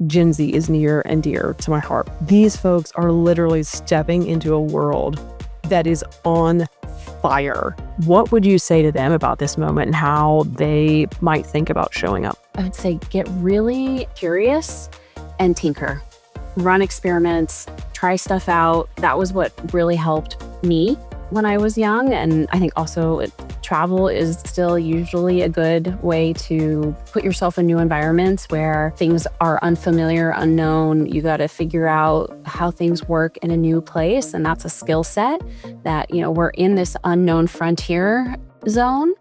Gen Z is near and dear to my heart. These folks are literally stepping into a world that is on fire. What would you say to them about this moment and how they might think about showing up? I would say get really curious and tinker. Run experiments, try stuff out. That was what really helped me when I was young. And I think also travel is still usually a good way to put yourself in new environments where things are unfamiliar, unknown. You got to figure out how things work in a new place. And that's a skill set that, we're in this unknown frontier zone.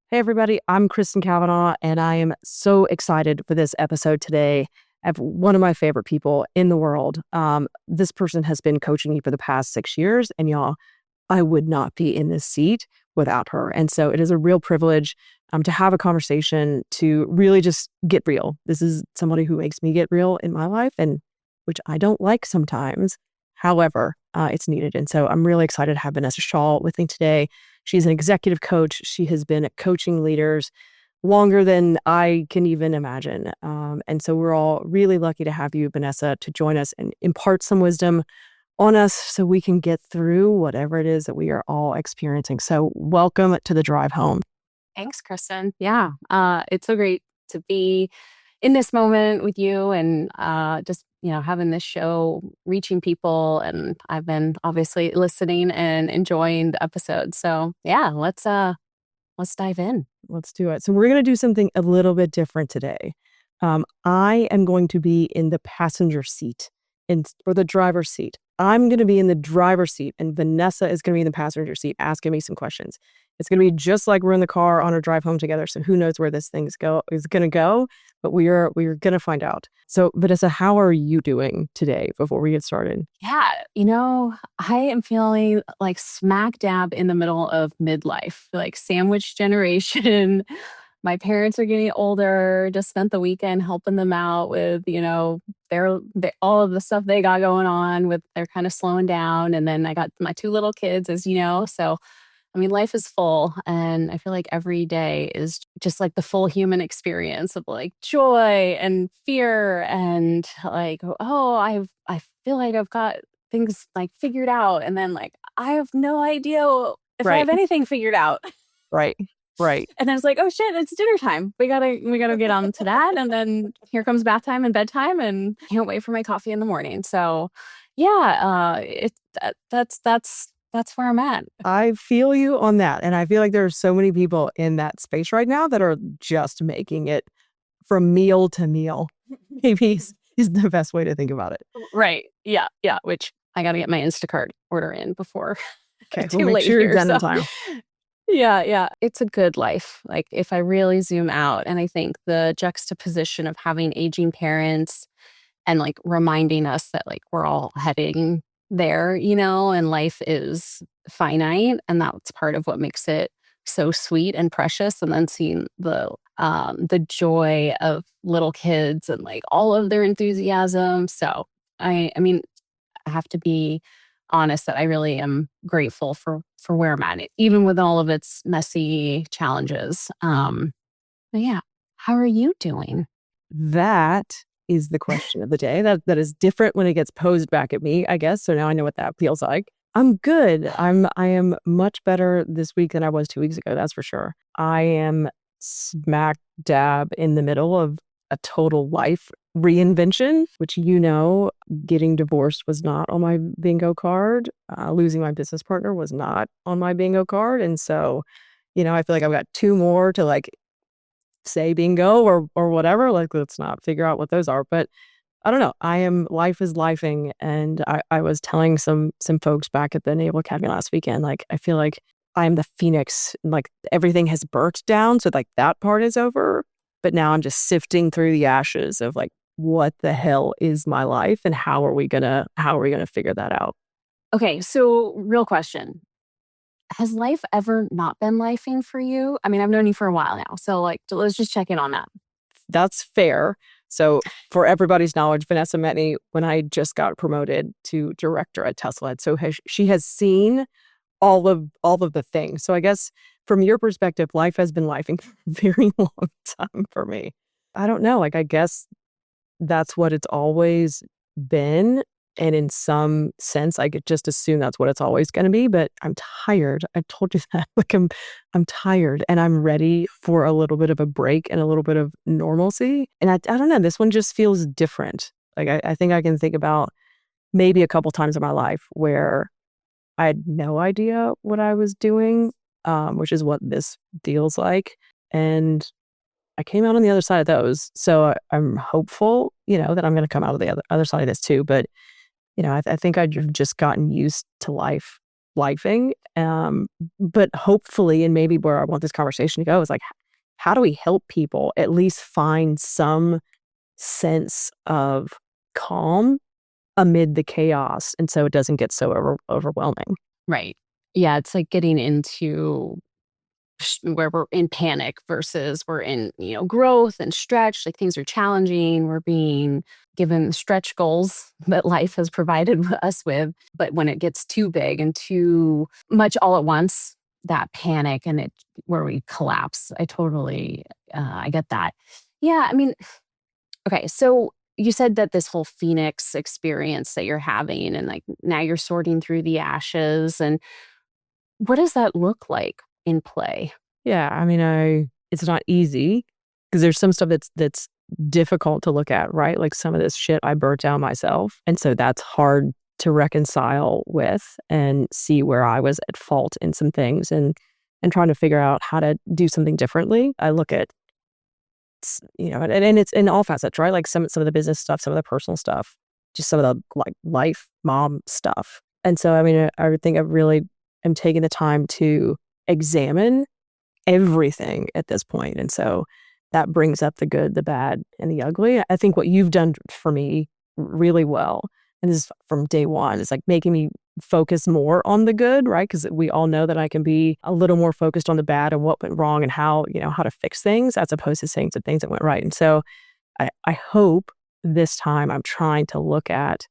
Hey everybody, I'm Kristen Kavanaugh, and I am so excited for this episode today. I have one of my favorite people in the world. This person has been coaching me for the past 6 years, and y'all, I would not be in this seat without her. And so it is a real privilege to have a conversation, to really just get real. This is somebody who makes me get real in my life, and which I don't like sometimes. However, it's needed. And so I'm really excited to have Vanessa Shaw with me today. She's an executive coach. She has been coaching leaders longer than I can even imagine. And so we're all really lucky to have you, Vanessa, to join us and impart some wisdom on us so we can get through whatever it is that we are all experiencing. So welcome to the drive home. Thanks, Kristen. Yeah, it's so great to be in this moment with you and just having this show, reaching people. And I've been obviously listening and enjoying the episode. So yeah, let's dive in. Let's do it. So we're going to do something a little bit different today. I am going to be in the passenger seat or the driver's seat. I'm going to be in the driver's seat, and Vanessa is going to be in the passenger seat asking me some questions. It's going to be just like we're in the car on our drive home together. So who knows where this thing is going to go, but we're going to find out. So Vanessa, how are you doing today before we get started? Yeah, I am feeling like smack dab in the middle of midlife, like sandwich generation. My parents are getting older, just spent the weekend helping them out with, their all of the stuff they got going on with, they're kind of slowing down. And then I got my 2 little kids, as you know. So, life is full, and I feel like every day is just like the full human experience of like joy and fear and like, I feel like I've got things like figured out. And then like, I have no idea if I have anything figured out. Right. And then it's like, oh shit, it's dinner time. We gotta get on to that. And then here comes bath time and bedtime, and can't wait for my coffee in the morning. So yeah, that's where I'm at. I feel you on that. And I feel like there are so many people in that space right now that are just making it from meal to meal. Maybe is the best way to think about it. Right. Yeah. Which I got to get my Instacart order in before. Okay, we'll make sure you're done in time. Yeah. It's a good life. Like if I really zoom out, and I think the juxtaposition of having aging parents and like reminding us that like we're all heading there, and life is finite, and that's part of what makes it so sweet and precious. And then seeing the joy of little kids and like all of their enthusiasm. So I have to be honest that I really am grateful for where I'm at, even with all of its messy challenges. But yeah, how are you doing? That is the question of the day. That is different when it gets posed back at me, I guess. So now I know what that feels like. I'm good. I am much better this week than I was 2 weeks ago. That's for sure. I am smack dab in the middle of a total life reinvention, which getting divorced was not on my bingo card. Losing my business partner was not on my bingo card. And so, I feel like I've got 2 more to like say bingo or whatever. Like, let's not figure out what those are. But I don't know. Life is lifing. And I was telling some folks back at the Naval Academy last weekend, like, I feel like I'm the phoenix, like everything has burnt down. So like that part is over. But now I'm just sifting through the ashes of like, what the hell is my life and how are we gonna figure that out? Okay, so real question. Has life ever not been lifing for you? I've known you for a while now. So like, let's just check in on that. That's fair. So for everybody's knowledge, Vanessa met me when I just got promoted to director at Tesla. So she has seen all of the things. So I guess from your perspective, life has been lifing for a very long time for me. I don't know. Like, I guess that's what it's always been. And in some sense, I could just assume that's what it's always going to be. But I'm tired. I told you that. Like, I'm tired and I'm ready for a little bit of a break and a little bit of normalcy. And I don't know. This one just feels different. Like, I think I can think about maybe a couple times in my life where I had no idea what I was doing, which is what this feels like. And I came out on the other side of those. So I'm hopeful, that I'm going to come out of the other side of this too. But, I think I've just gotten used to lifing. But hopefully, and maybe where I want this conversation to go is like, how do we help people at least find some sense of calm amid the chaos, and so it doesn't get so overwhelming? Right. Yeah, it's like getting into where we're in panic versus we're in, growth and stretch. Like things are challenging. We're being given stretch goals that life has provided us with. But when it gets too big and too much all at once, that panic and where we collapse. I get that. Yeah. I mean, okay. So you said that this whole Phoenix experience that you're having and like now you're sorting through the ashes, and what does that look like in play? Yeah, I mean, it's not easy because there's some stuff that's difficult to look at, right? Like some of this shit I burnt down myself, and so that's hard to reconcile with and see where I was at fault in some things and trying to figure out how to do something differently. I look at and it's in all facets, right? Like some of the business stuff, some of the personal stuff, just some of the like life mom stuff. And so I mean, I would think I really am taking the time to examine everything at this point. And so that brings up the good, the bad, and the ugly. I think what you've done for me really well, and this is from day one, is like making me focus more on the good, right? Because we all know that I can be a little more focused on the bad and what went wrong and how to fix things as opposed to saying the things that went right. And so I hope this time I'm trying to look at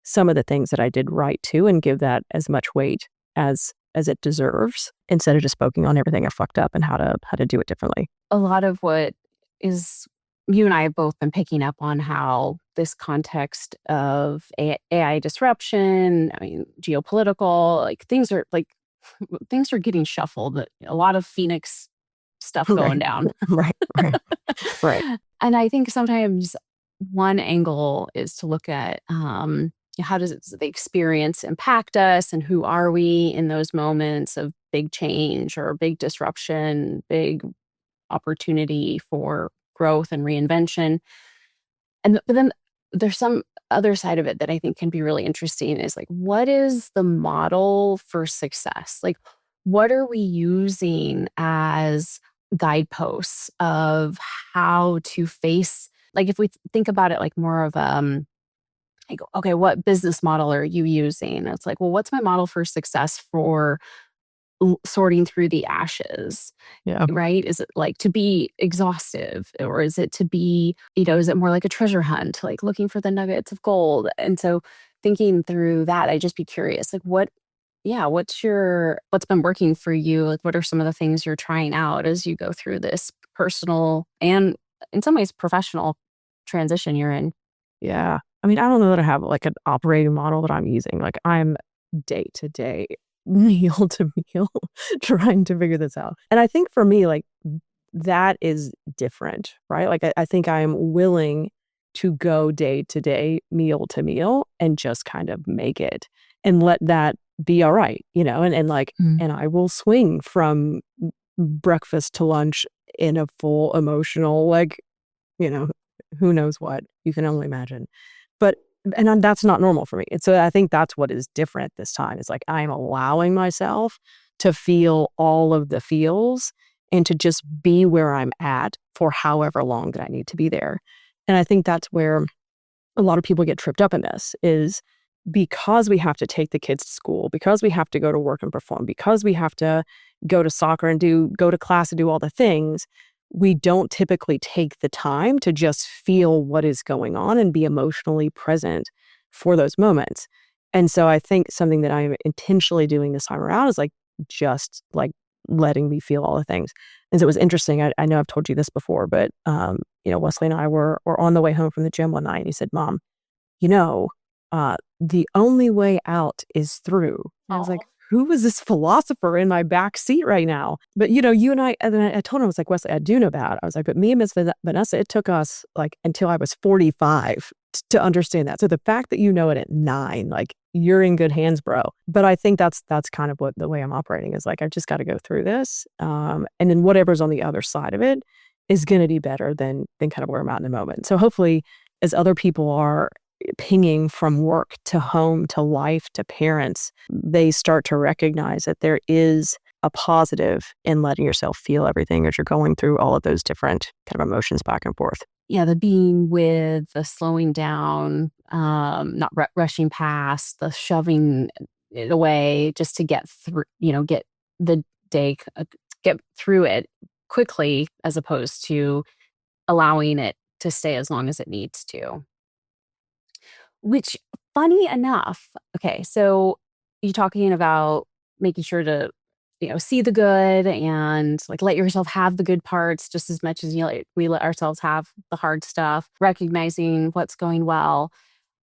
some of the things that I did right too and give that as much weight as it deserves, instead of just focusing on everything I fucked up and how to do it differently. A lot of what is you and I have both been picking up on how this context of AI disruption, I mean, geopolitical, like things are getting shuffled. A lot of Phoenix stuff going Right. down. Right. Right. Right. And I think sometimes one angle is to look at how does the experience impact us and who are we in those moments of big change or big disruption, big opportunity for growth and reinvention. But then there's some other side of it that I think can be really interesting is like, what is the model for success? Like, what are we using as guideposts of how to face, like, if we think about it like more of, like, okay, what business model are you using? It's like, well, what's my model for success for sorting through the ashes? Yeah. Right? Is it like to be exhaustive, or is it to be, is it more like a treasure hunt, like looking for the nuggets of gold? And so thinking through that, I'd just be curious, like what's been working for you? Like what are some of the things you're trying out as you go through this personal and in some ways professional transition you're in? Yeah. I mean, I don't know that I have like an operating model that I'm using. Like I'm day to day, meal to meal, trying to figure this out. And I think for me, like that is different, right? Like I think I am willing to go day to day, meal to meal, and just kind of make it and let that be all right, and like, Mm. and I will swing from breakfast to lunch in a full emotional, like, you know, who knows what, you can only imagine. But that's not normal for me. And so I think that's what is different this time. Is like I'm allowing myself to feel all of the feels and to just be where I'm at for however long that I need to be there. And I think that's where a lot of people get tripped up in this is because we have to take the kids to school, because we have to go to work and perform, because we have to go to soccer and go to class and do all the things, we don't typically take the time to just feel what is going on and be emotionally present for those moments. And so I think something that I'm intentionally doing this time around is like just like letting me feel all the things. And so it was interesting. I know I've told you this before, but Wesley and I were on the way home from the gym one night, and he said, "Mom, you know, the only way out is through." And I was like, Oh. who is this philosopher in my back seat right now? But, you and and then I told him, I was like, Wesley, I do know that. I was like, but me and Miss Vanessa, it took us like until I was 45 to understand that. So the fact that you know it at 9, like you're in good hands, bro. But I think that's kind of what the way I'm operating is like, I've just got to go through this. And then whatever's on the other side of it is going to be better than kind of where I'm at in the moment. So hopefully as other people are pinging from work to home to life to parents, they start to recognize that there is a positive in letting yourself feel everything as you're going through all of those different kind of emotions back and forth. Yeah, the being with, the slowing down, not rushing past, the shoving it away just to get through, get the day, get through it quickly, as opposed to allowing it to stay as long as it needs to. Which, funny enough, okay, so you're talking about making sure to, see the good and like let yourself have the good parts just as much as we let ourselves have the hard stuff, recognizing what's going well.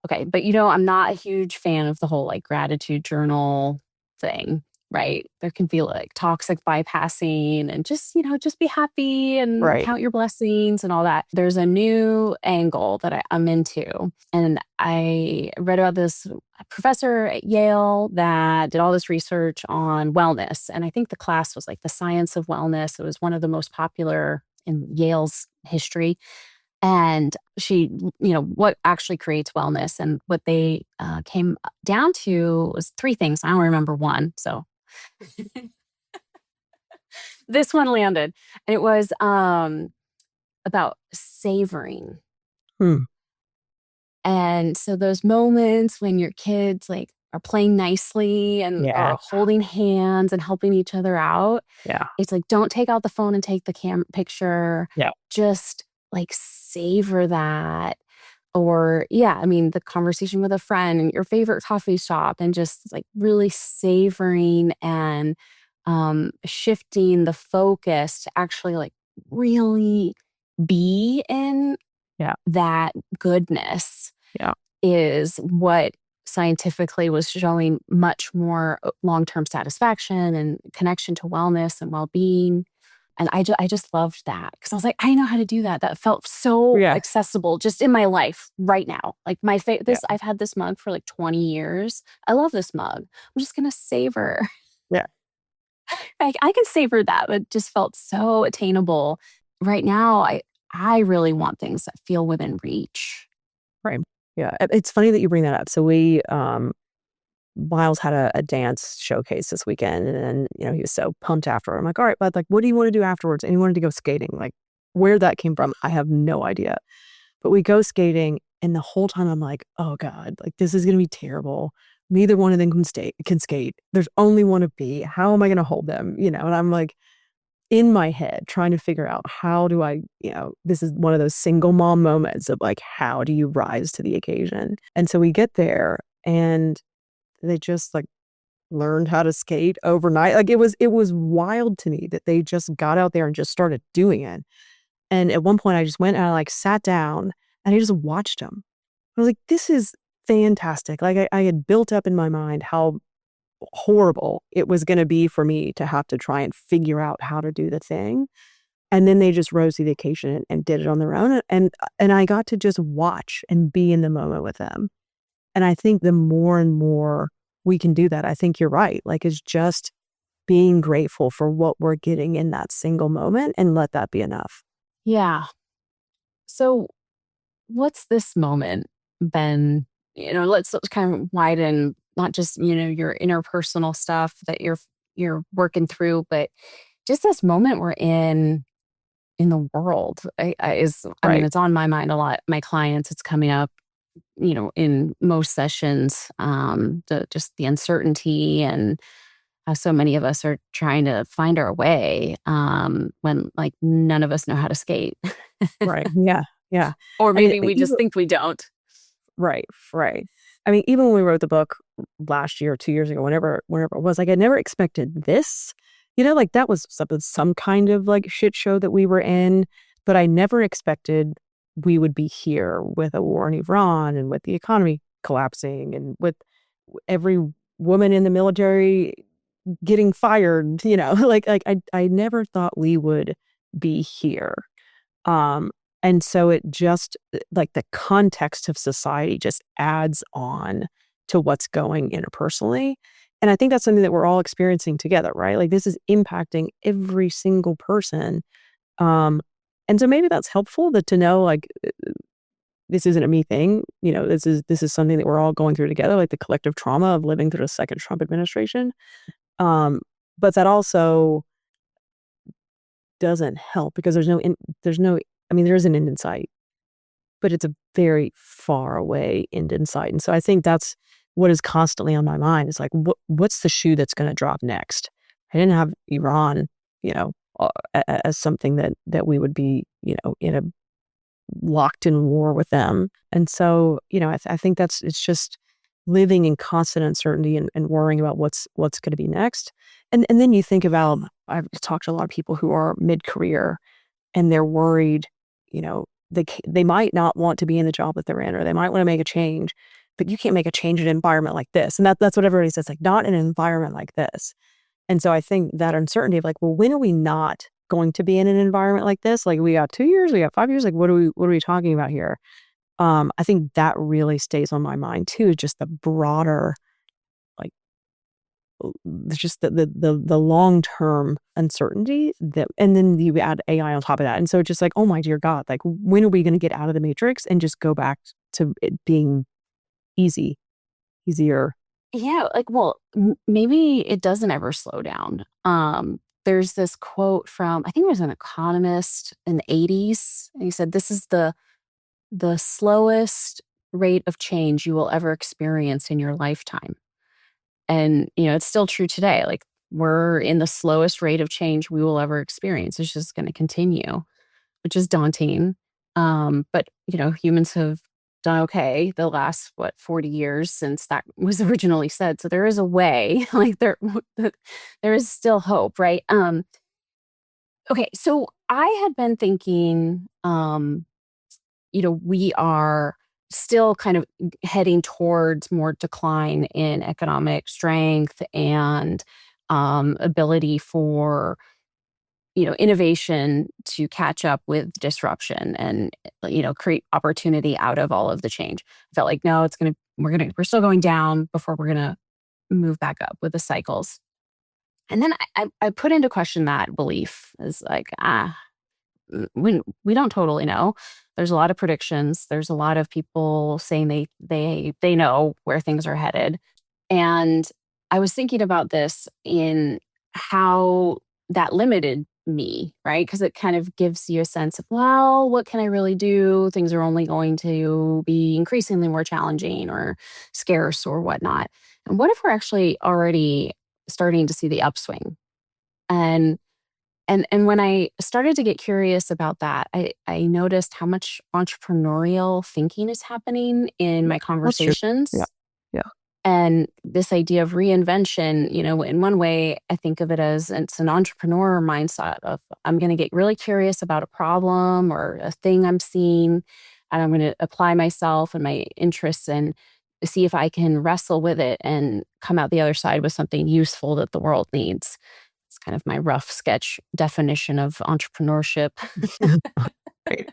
Okay, but I'm not a huge fan of the whole like gratitude journal thing, right? There can feel like toxic bypassing and just be happy and Right. count your blessings and all that. There's a new angle that I'm into. And I read about this professor at Yale that did all this research on wellness. And I think the class was like the science of wellness. It was one of the most popular in Yale's history. And she, what actually creates wellness, and what they came down to was 3 things. I don't remember one. So this one landed. And it was about savoring. Hmm. And so those moments when your kids like are playing nicely and Yeah. are holding hands and helping each other out, Yeah. it's like, don't take out the phone and take the picture. Yeah. Just like savor that. Or, yeah, I mean, the conversation with a friend and your favorite coffee shop, and just like really savoring and shifting the focus to actually like really be in Yeah. that goodness Yeah. is what scientifically was showing much more long-term satisfaction and connection to wellness and well-being. And I just loved that because I was like, I know how to do that. That felt so Yeah. accessible just in my life right now. Like Yeah. I've had this mug for like 20 years. I love this mug. I'm just gonna savor. Yeah. I can savor that, but it just felt so attainable. Right now, I really want things that feel within reach. Right. Yeah. It's funny that you bring that up. So we, Miles had a dance showcase this weekend, and then, he was so pumped after. I'm like, all right, bud, like, what do you want to do afterwards? And he wanted to go skating. Like, where that came from, I have no idea. But we go skating, and the whole time I'm like, oh God, like, this is going to be terrible. Neither one of them can skate. There's only one of me. How am I going to hold them? And I'm like in my head trying to figure out how do I, this is one of those single mom moments of like, how do you rise to the occasion? And so we get there, and they just like learned how to skate overnight. Like it was wild to me that they just got out there and just started doing it. And at one point I just went and I like sat down and I just watched them. I was like, this is fantastic. Like I had built up in my mind how horrible it was going to be for me to have to try and figure out how to do the thing. And then they just rose to the occasion and did it on their own. And I got to just watch and be in the moment with them. And I think the more and more we can do that, I think you're right. Like, it's just being grateful for what we're getting in that single moment and let that be enough. Yeah. So what's this moment been? Let's kind of widen not just, your interpersonal stuff that you're working through, but just this moment we're in the world. I mean, Right. it's on my mind a lot. My clients, it's coming up, in most sessions, just the uncertainty and how so many of us are trying to find our way when like none of us know how to skate. Right. Yeah. Yeah. Or I mean, maybe we just even think we don't. right, right. I mean, even when we wrote the book last year, 2 years ago, whenever it was, like, I never expected this. Like, that was some kind of, like, shit show that we were in, but I never expected we would be here with a war in Iran and with the economy collapsing and with every woman in the military getting fired, like, I never thought we would be here. Um, and so it just like the context of society just adds on to what's going interpersonally. And I think that's something that we're all experiencing together, right? Like this is impacting every single person. Um, and so maybe that's helpful that to know like this isn't a me thing. This is something that we're all going through together, like the collective trauma of living through the second Trump administration. Um, but that also doesn't help because there's no I mean, there is an end in sight, but it's a very far away end in sight, and so I think that's what is constantly on my mind is like, what's the shoe that's gonna drop next? I didn't have Iran, you know, as something that we would be, in a locked in war with them, and so, I think it's just living in constant uncertainty and worrying about what's gonna be next, and then you think about I've talked to a lot of people who are mid-career and they're worried, they might not want to be in the job that they're in, or they might wanna make a change, but you can't make a change in an environment like this, and that's what everybody says, like, "Not in an environment like this." And so I think that uncertainty of like, well, when are we not going to be in an environment like this? Like, we got 2 years, we got 5 years, like, what are we talking about here? I think that really stays on my mind too, just the broader, like, just the long-term uncertainty that and then you add AI on top of that, and so it's just like, "Oh my dear God, like, when are we gonna get out of the matrix and just go back to it being easy, easier?" Yeah, like, well, maybe it doesn't ever slow down. There's this quote from I think it was an economist in the '80s, and he said, "This is the slowest rate of change you will ever experience in your lifetime." And, it's still true today. Like, we're in the slowest rate of change we will ever experience. It's just going to continue, which is daunting. But, humans have done okay the last, 40 years since that was originally said. So there is a way, like, there is still hope, right? Okay. So I had been thinking, we are still kind of heading towards more decline in economic strength and ability for innovation to catch up with disruption and create opportunity out of all of the change. I felt like no, we're still going down before we're gonna move back up with the cycles. And then I put into question that belief as like we don't totally know. There's a lot of predictions. There's a lot of people saying they know where things are headed. And I was thinking about this in how that limited me, right? Because it kind of gives you a sense of, well, what can I really do? Things are only going to be increasingly more challenging or scarce or whatnot. And what if we're actually already starting to see the upswing? And and when I started to get curious about that, I noticed how much entrepreneurial thinking is happening in my That's true. Yeah. conversations. Yeah. And this idea of reinvention, in one way, I think of it as it's an entrepreneur mindset of I'm going to get really curious about a problem or a thing I'm seeing, and I'm going to apply myself and my interests and see if I can wrestle with it and come out the other side with something useful that the world needs. It's kind of my rough sketch definition of entrepreneurship. Right.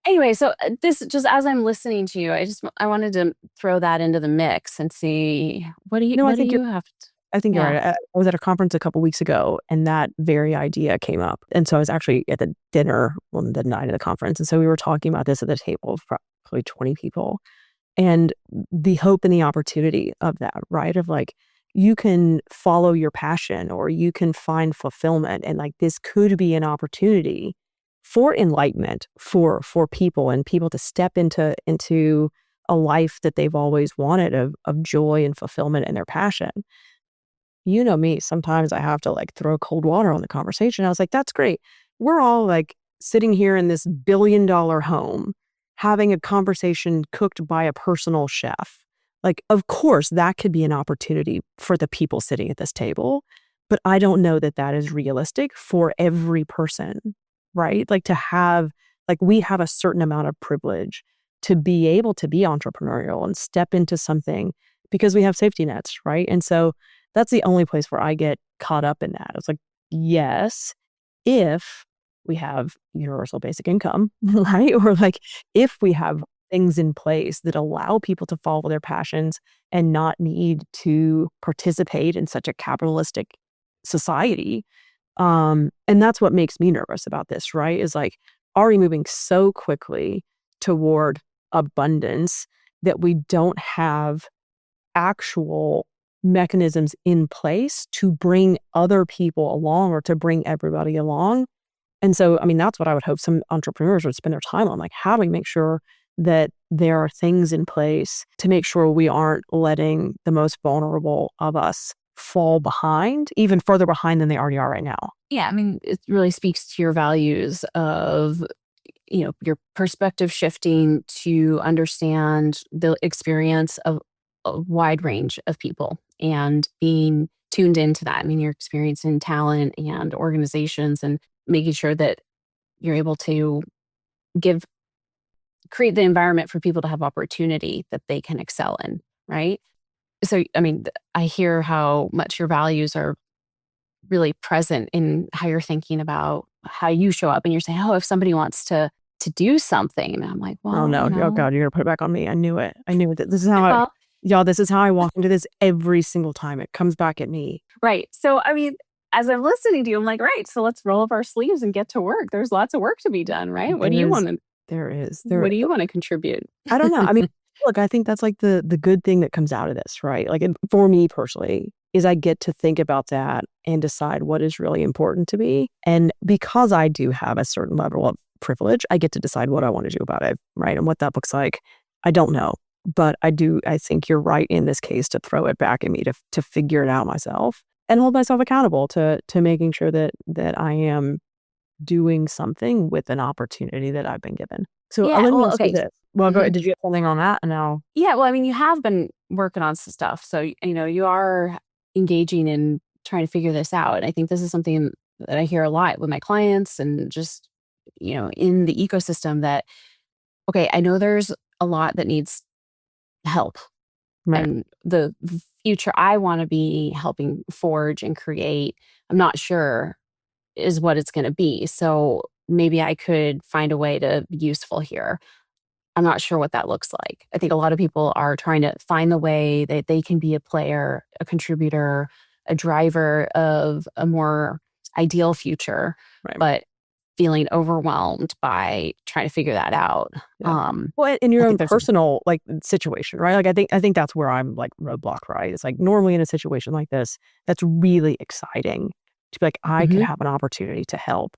Anyway, so this just as I'm listening to you, I wanted to throw that into the mix and see No, what do you have? I think you're Yeah. right. I was at a conference a couple weeks ago, and that very idea came up. And so I was actually at the dinner on the night of the conference, and so we were talking about this at the table of probably 20 people, and the hope and the opportunity of that, right? Of like, you can follow your passion or you can find fulfillment, and like this could be an opportunity for enlightenment for people and people to step into a life that they've always wanted of joy and fulfillment and their passion. you know me, sometimes I have to like throw cold water on the conversation. I was like, that's great. We're all like sitting here in this $1 billion home having a conversation cooked by a personal chef. Like, of course, that could be an opportunity for the people sitting at this table, but I don't know that that is realistic for every person, right? Like to have, like we have a certain amount of privilege to be able to be entrepreneurial and step into something because we have safety nets, right? And so that's the only place where I get caught up in that. It's like, yes, if we have universal basic income, right? Or like if we have things in place that allow people to follow their passions and not need to participate in such a capitalistic society. And that's what makes me nervous about this, right? Is like, are we moving so quickly toward abundance that we don't have actual mechanisms in place to bring other people along or to bring everybody along? And so, I mean, that's what I would hope some entrepreneurs would spend their time on. Like, how do we make sure that there are things in place to make sure we aren't letting the most vulnerable of us fall behind, even further behind than they already are right now? Yeah, I mean, it really speaks to your values of, your perspective shifting to understand the experience of a wide range of people and being tuned into that. I mean, your experience in talent and organizations and making sure that you're able to give create the environment for people to have opportunity that they can excel in, right? So, I mean, I hear how much your values are really present in how you're thinking about how you show up, and you're saying, oh, if somebody wants to do something, and I'm like, Oh well, no. Oh God, you're gonna put it back on me. I knew it. I knew it. This is how well, y'all, this is how I walk into this every single time. It comes back at me. right. So, I mean, as I'm listening to you, I'm like, right. So let's roll up our sleeves and get to work. There's lots of work to be done, right? What do There you is, want to there What do you want to contribute? I don't know. I mean, look, I think that's like the good thing that comes out of this, right? Like, and for me personally, is I get to think about that and decide what is really important to me. And because I do have a certain level of privilege, I get to decide what I want to do about it, right? And what that looks like, I don't know. But I do, I think you're right in this case to throw it back at me to figure it out myself and hold myself accountable to making sure that I am doing something with an opportunity that I've been given. So Yeah. let me Well, ask you okay. this. Well, go Mhm. ahead. Did you have something on that? No. Yeah. Well, I mean, you have been working on some stuff. So, you are engaging in trying to figure this out. And I think this is something that I hear a lot with my clients and just, in the ecosystem that, okay, I know there's a lot that needs help. Right. And the future I want to be helping forge and create, I'm not sure is what it's going to be. So maybe I could find a way to be useful here. I'm not sure what that looks like. I think a lot of people are trying to find the way that they can be a player, a contributor, a driver of a more ideal future, Right. but feeling overwhelmed by trying to figure that out. Yeah. Well, in I your own think there's a personal like situation, right? Like I think that's where I'm like roadblock, right? It's like normally in a situation like this, that's really exciting to be like, I could Mhm. have an opportunity to help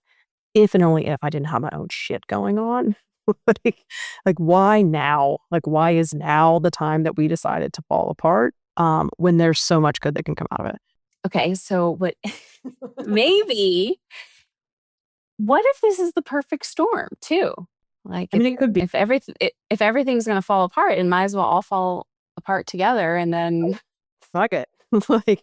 if and only if I didn't have my own shit going on. like, like why now? Like why is now the time that we decided to fall apart? When there's so much good that can come out of it. Okay, so what maybe what if this is the perfect storm too? Like I mean, it could be. if everything's going to fall apart, it might as well all fall apart together and then Fuck it. like,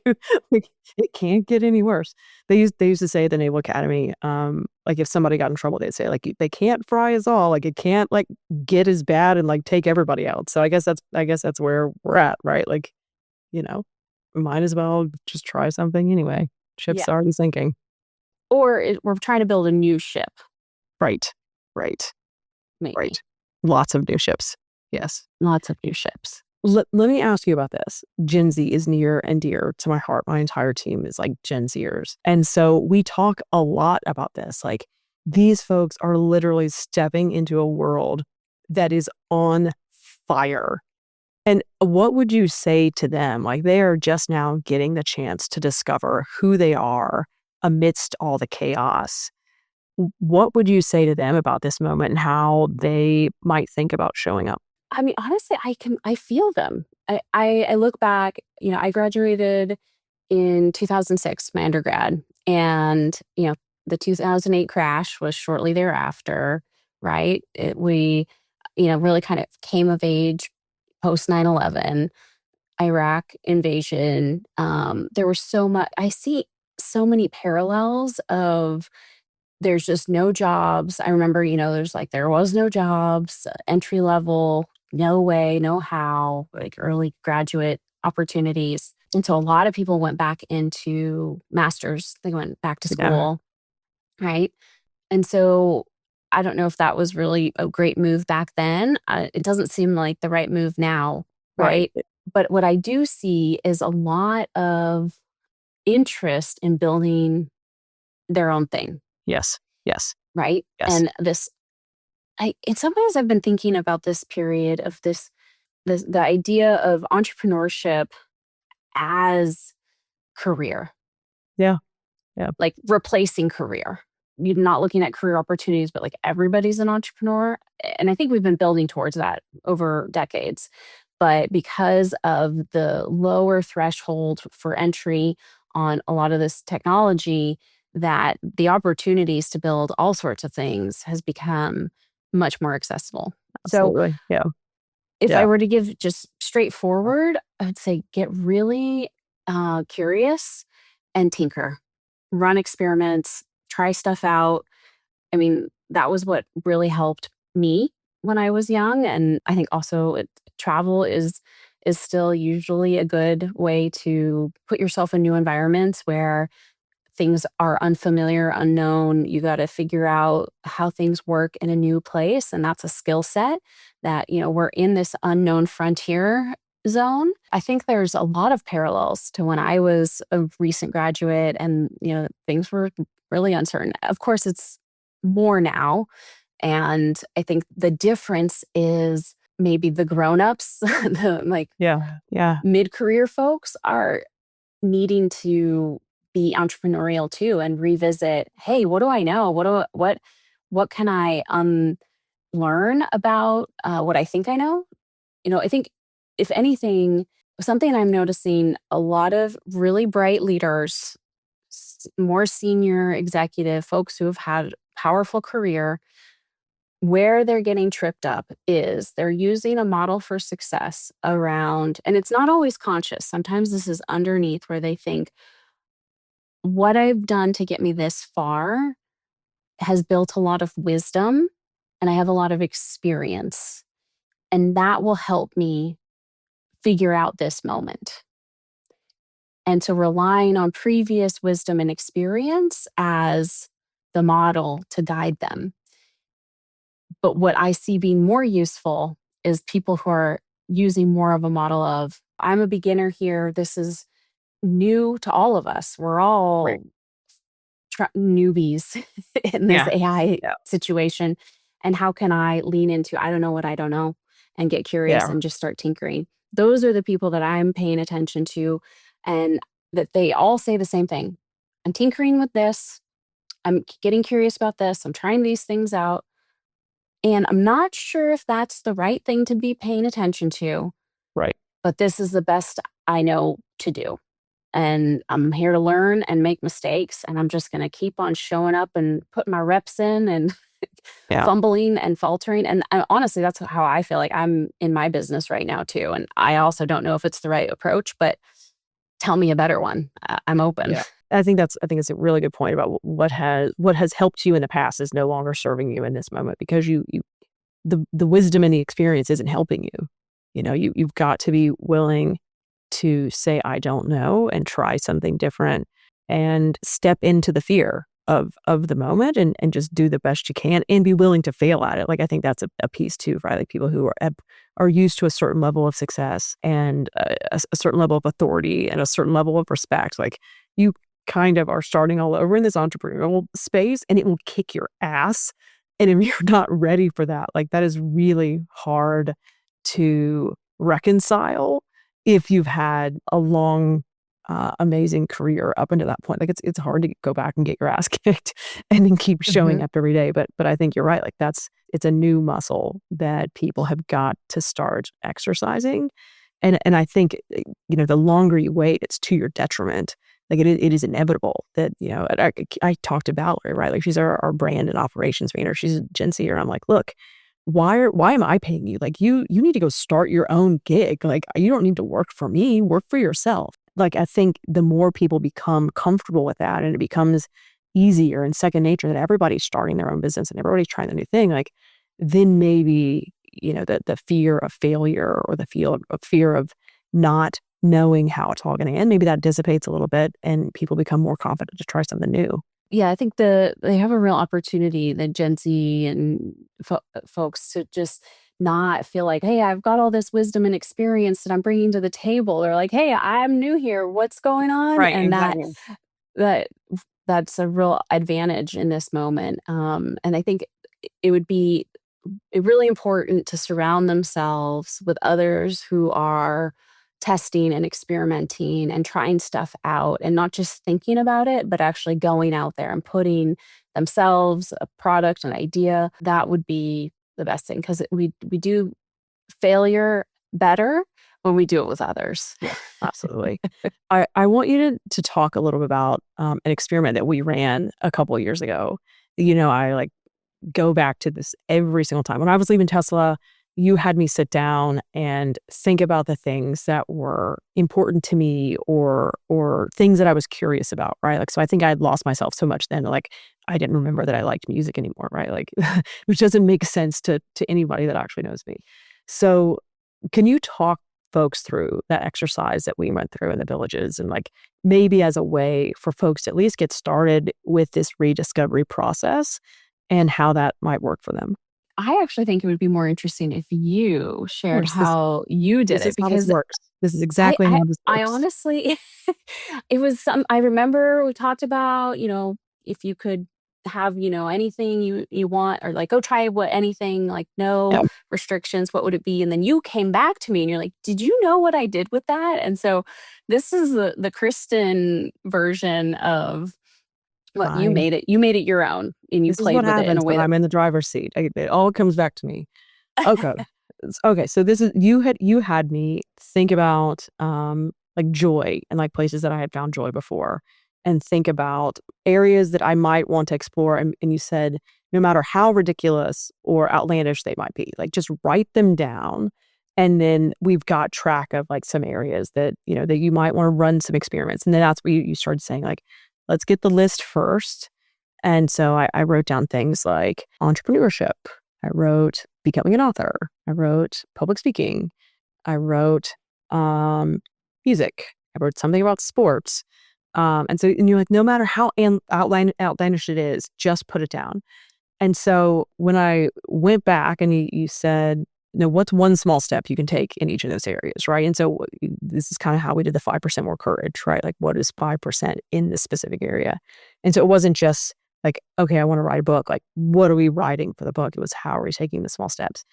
like it can't get any worse. They used to say at the Naval Academy, like if somebody got in trouble, they'd say like they can't fry us all, like it can't like get as bad and like take everybody out. So I guess that's where we're at, right? Like, you know, might as well just try something anyway. yeah. Ship's already sinking. Or we're trying to build a new ship, Right. Right. maybe. Right. Lots of new ships. Yes. Lots of new ships. Let me ask you about this. Gen Z is near and dear to my heart. My entire team is like Gen Zers. And so we talk a lot about this. Like these folks are literally stepping into a world that is on fire. And what would you say to them? Like they are just now getting the chance to discover who they are amidst all the chaos. What would you say to them about this moment and how they might think about showing up? I mean, honestly, I feel them. I look back, I graduated in 2006, my undergrad. And, the 2008 crash was shortly thereafter, right? We, really kind of came of age post 9/11, Iraq invasion. There was so much, I see so many parallels of there's just no jobs. I remember, there was no jobs, entry level, no way, no how, like early graduate opportunities. And so a lot of people went back into masters. They went back to Yeah. school, right? And so I don't know if that was really a great move back then. It doesn't seem like the right move now, Right. right? But what I do see is a lot of interest in building their own thing, Yes. Yes. right? Yes. And in some ways I've been thinking about this period of the idea of entrepreneurship as career, Yeah. Yeah. like replacing career. You're not looking at career opportunities, but like everybody's an entrepreneur. And I think we've been building towards that over decades. But because of the lower threshold for entry on a lot of this technology, that the opportunities to build all sorts of things has become much more accessible. So Absolutely. Yeah. if I Yeah. were to give just straightforward, I would say get really curious and tinker, run experiments, try stuff out. I mean, that was what really helped me when I was young, and I think also travel is still usually a good way to put yourself in new environments where things are unfamiliar, unknown. You got to figure out how things work in a new place. And that's a skill set that, we're in this unknown frontier zone. I think there's a lot of parallels to when I was a recent graduate and, things were really uncertain. Of course, it's more now. And I think the difference is maybe the grown-ups, the like Yeah. Yeah. mid-career folks are needing to be entrepreneurial too and revisit, hey, what do I know? What can I learn about what I think I know? I think if anything, something I'm noticing a lot of really bright leaders, more senior executive folks who have had powerful career, where they're getting tripped up is they're using a model for success around, and it's not always conscious. Sometimes this is underneath where they think, what I've done to get me this far has built a lot of wisdom and I have a lot of experience. And that will help me figure out this moment. And so relying on previous wisdom and experience as the model to guide them. But what I see being more useful is people who are using more of a model of, I'm a beginner here. This is new to all of us. We're all Right. newbies in this Yeah. AI Yeah. situation. And how can I lean into, I don't know what I don't know, and get curious Yeah. and just start tinkering? Those are the people that I'm paying attention to, and that they all say the same thing. I'm tinkering with this. I'm getting curious about this. I'm trying these things out. And I'm not sure if that's the right thing to be paying attention to, Right. but this is the best I know to do. And I'm here to learn and make mistakes. And I'm just going to keep on showing up and putting my reps in and Yeah. fumbling and faltering. And honestly, that's how I feel like I'm in my business right now, too. And I also don't know if it's the right approach, but tell me a better one. I'm open. Yeah. I think it's a really good point about what has helped you in the past is no longer serving you in this moment because the wisdom and the experience isn't helping you. You've got to be willing to say, I don't know, and try something different and step into the fear of the moment and just do the best you can and be willing to fail at it. Like, I think that's a piece too, right? Like people who are used to a certain level of success and a certain level of authority and a certain level of respect. Like you kind of are starting all over in this entrepreneurial space and it will kick your ass. And if you're not ready for that, like that is really hard to reconcile if you've had a long, amazing career up until that point. Like it's hard to go back and get your ass kicked and then keep showing Mhm. up every day. But I think you're right. Like it's a new muscle that people have got to start exercising And I think, the longer you wait, it's to your detriment. Like it is inevitable that, I talked to Valerie, right? Like she's our brand and operations manager. She's a Gen Zer. I'm like, look, why am I paying you? Like you need to go start your own gig. Like you don't need to work for me, work for yourself. Like I think the more people become comfortable with that and it becomes easier and second nature that everybody's starting their own business and everybody's trying the new thing, like then maybe, the fear of failure or the fear of not knowing how it's all going to end, maybe that dissipates a little bit and people become more confident to try something new. Yeah, I think they have a real opportunity, the Gen Z and folks, to just not feel like, hey, I've got all this wisdom and experience that I'm bringing to the table. They're like, hey, I'm new here. What's going on? Right, And exactly. that that's a real advantage in this moment. And I think it would be really important to surround themselves with others who are testing and experimenting and trying stuff out and not just thinking about it, but actually going out there and putting themselves, a product, an idea. That would be the best thing because we do failure better when we do it with others. Yeah, absolutely. I want you to talk a little bit about an experiment that we ran a couple of years ago. I like go back to this every single time. When I was leaving Tesla, you had me sit down and think about the things that were important to me or things that I was curious about, right? Like so I think I had lost myself so much then like I didn't remember that I liked music anymore, right? Like which doesn't make sense to anybody that actually knows me. So can you talk folks through that exercise that we went through in the villages and like maybe as a way for folks to at least get started with this rediscovery process and how that might work for them? I actually think it would be more interesting if you Of shared course, this how you did this it is how this because works. This is I exactly I how this I works. honestly it was some I remember we talked about, if you could have, anything you want or like go try what anything, like no Yeah, restrictions, what would it be? And then you came back to me and you're like, "Did you know what I did with that?" And so this is the Kristen version of what you fine. made it. You made it your own and you This is played what with it in a happens way when that I'm in the driver's seat. It all comes back to me. Okay. Okay, so this is you had me think about, like, joy and, like, places that I had found joy before, and think about areas that I might want to explore, and you said, "No matter how ridiculous or outlandish they might be, like, just write them down, and then we've got track of, like, some areas that, that you might wanna run some experiments." And then that's where you started saying, like, "Let's get the list first." And so I wrote down things like entrepreneurship. I wrote becoming an author. I wrote public speaking. I wrote um, music. I wrote something about sports. And you're like, no matter how outlandish it is, just put it down. And so when I went back and you said, what's one small step you can take in each of those areas, right? And so this is kind of how we did the 5% more courage, right? Like, what is 5% in this specific area? And so it wasn't just like, okay, I want to write a book. Like, what are we writing for the book? It was how are we taking the small steps?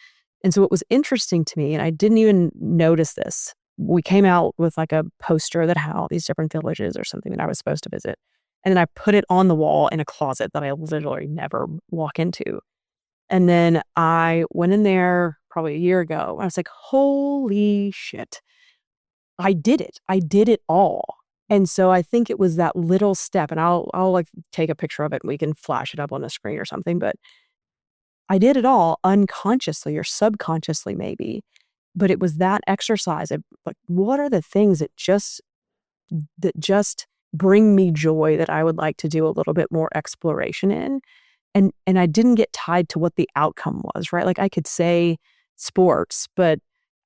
And so it was interesting to me, and I didn't even notice this. We came out with like a poster that had all these different villages or something that I was supposed to visit. And then I put it on the wall in a closet that I literally never walk into. And then I went in there probably a year ago, and I was like, "Holy shit. I did it. I did it all." And so I think it was that little step, and I'll, like, take a picture of it, and we can flash it up on the screen or something, but I did it all unconsciously or subconsciously maybe, but it was that exercise of, like, what are the things that just bring me joy that I would like to do a little bit more exploration in? And I didn't get tied to what the outcome was, right? Like, I could say sports, but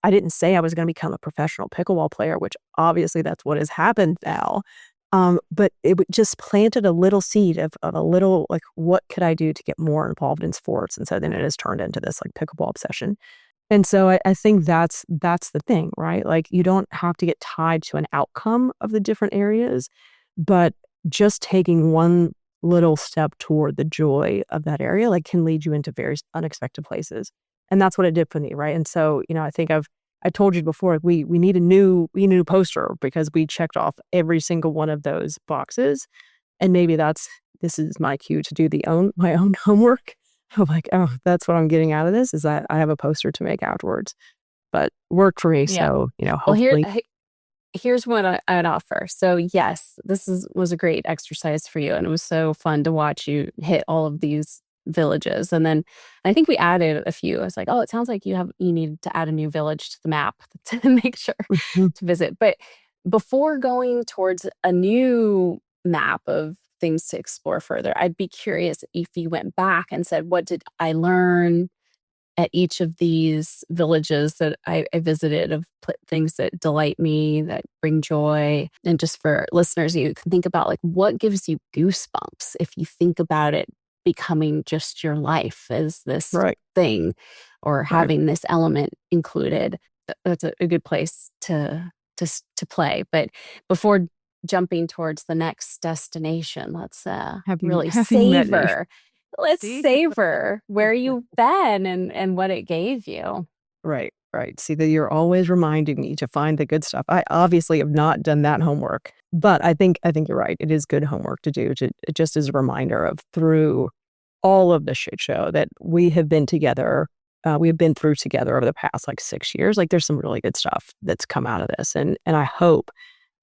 I didn't say I was gonna become a professional pickleball player, which obviously that's what has happened now. But it w just planted a little seed of a little, like, what could I do to get more involved in sports? And so then it has turned into this, like, pickleball obsession. And so I think that's the thing, right? Like, you don't have to get tied to an outcome of the different areas, but just taking one little step toward the joy of that area, like, can lead you into very unexpected places. And that's what it did for me, right? And so, I think I told you before, we need a new poster because we checked off every single one of those boxes. And maybe this is my cue to do my own homework. I'm like, "Oh, that's what I'm getting out of this is that I have a poster to make afterwards." but worked for me. Yeah. So, Well, hopefully. here's what I'd offer. So yes, was a great exercise for you, and it was so fun to watch you hit all of these villages. And then I think we added a few. I was like, oh, it sounds like you need to add a new village to the map to make sure Mhm. to visit. But before going towards a new map of things to explore further, I'd be curious if you went back and said, what did I learn at each of these villages that I visited of things that delight me, that bring joy. And just for listeners, you can think about like what gives you goosebumps if you think about it becoming just your life as this Right. thing or Right. having this element included. That's a good place to play. But before jumping towards the next destination, let's Have you really have you met me? savor. Let's See? savor where you've been and what it gave you. Right, right. See that you're always reminding me to find the good stuff. I obviously have not done that homework, but I think you're right. It is good homework to do to just as a reminder of through all of the shit show that we have been together. We have been through together over the past like 6 years. Like there's some really good stuff that's come out of this, and I hope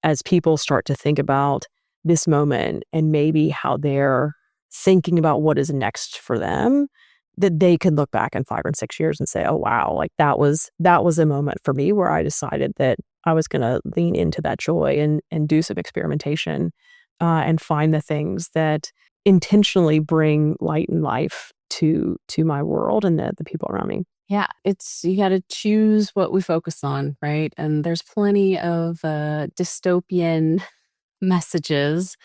as people start to think about this moment and maybe how they're thinking about what is next for them, that they can look back in 5 or 6 years and say, "Oh wow, like that was a moment for me where I decided that I was going to lean into that joy and do some experimentation, and find the things that intentionally bring light and life to my world and the people around me." Yeah, it's you got to choose what we focus on, right? And there's plenty of dystopian messages.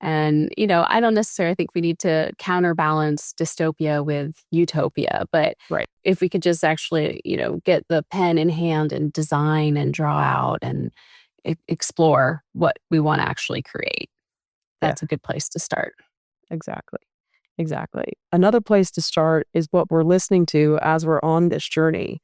And, I don't necessarily think we need to counterbalance dystopia with utopia, but Right. if we could just actually, get the pen in hand and design and draw out and explore what we want to actually create, Yeah. that's a good place to start. Exactly. Exactly. Another place to start is what we're listening to as we're on this journey.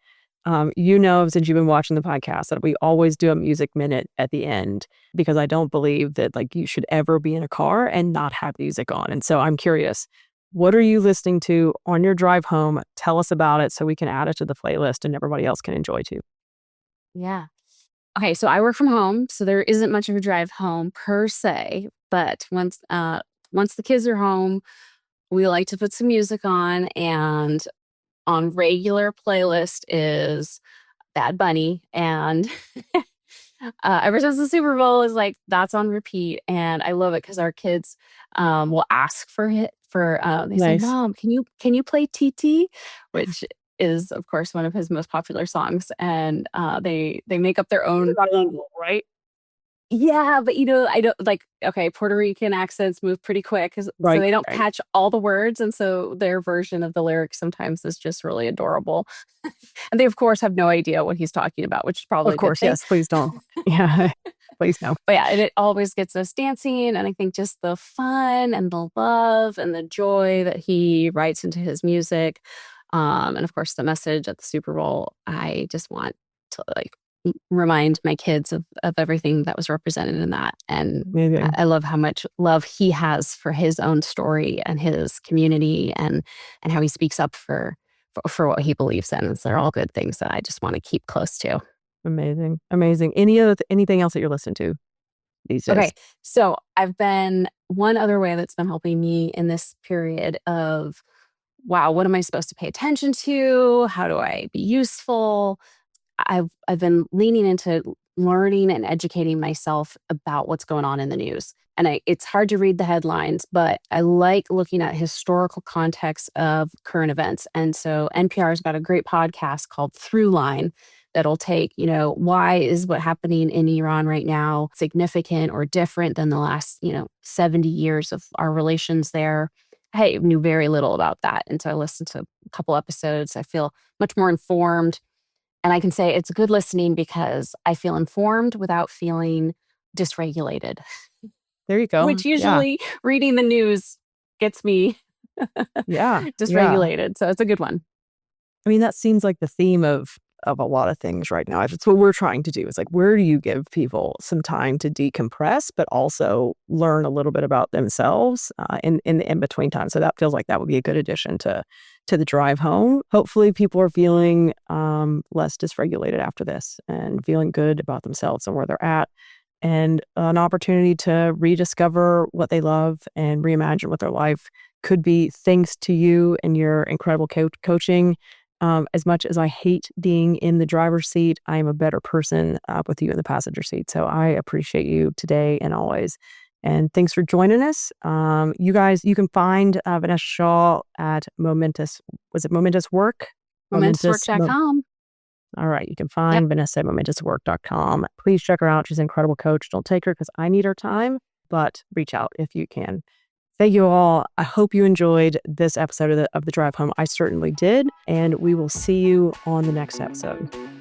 Since you've been watching the podcast, that we always do a music minute at the end because I don't believe that like you should ever be in a car and not have music on. And so I'm curious, what are you listening to on your drive home? Tell us about it so we can add it to the playlist and everybody else can enjoy too. Yeah. Okay, so I work from home, so there isn't much of a drive home per se, but once the kids are home, we like to put some music on, and on regular playlist is Bad Bunny, and ever since the Super Bowl is like that's on repeat, and I love it because our kids will ask for it for they say, Nice. "Mom, can you play TT?" which is of course one of his most popular songs, and they make up their own. Right? Yeah, but I don't like okay, Puerto Rican accents move pretty quick, so Right. they don't Right. catch all the words, and so their version of the lyrics sometimes is just really adorable. And they, of course, have no idea what he's talking about, which is probably Of a good course. thing. Yes. Please don't. Yeah. Please no. But yeah, and it always gets us dancing, and I think just the fun and the love and the joy that he writes into his music, and of course, the message at the Super Bowl, I just want to, like, remind my kids of everything that was represented in that, and I Amazing. I love how much love he has for his own story and his community and how he speaks up for what he believes in, and so they're all good things that I just wanna keep close to. Amazing. Amazing. Anything else that you're listening to these days? Okay, so I've been one other way that's been helping me in this period of, wow, what am I supposed to pay attention to? How do I be useful? I've been leaning into learning and educating myself about what's going on in the news. And it's hard to read the headlines, but I like looking at historical context of current events. And so NPR's got a great podcast called Throughline that'll take, why is what happening in Iran right now significant or different than the last, 70 years of our relations there. I knew very little about that. And so I listened to a couple episodes. I feel much more informed, and I can say it's good listening because I feel informed without feeling dysregulated, There you go. which Yeah. usually reading the news gets me Yeah. Yeah. dysregulated. So it's a good one. I mean, that seems like the theme of a lot of things right now. If it's what we're trying to do, is like where do you give people some time to decompress, but also learn a little bit about themselves in the in between time. So that feels like that would be a good addition to the drive home. Hopefully people are feeling less dysregulated after this and feeling good about themselves and where they're at, and an opportunity to rediscover what they love and reimagine what their life could be thanks to you and your incredible coaching. As much as I hate being in the driver's seat, I am a better person with you in the passenger seat. So I appreciate you today and always. And thanks for joining us. You guys, you can find Vanessa Shaw at Momentous. Was it Momentous Work? MomentousWork.com. All right. You can find Vanessa at MomentousWork.com. Please check her out. She's an incredible coach. Don't take her because I need her time, but reach out if you can. Thank you all. I hope you enjoyed this episode of the Drive Home. I certainly did. And we will see you on the next episode.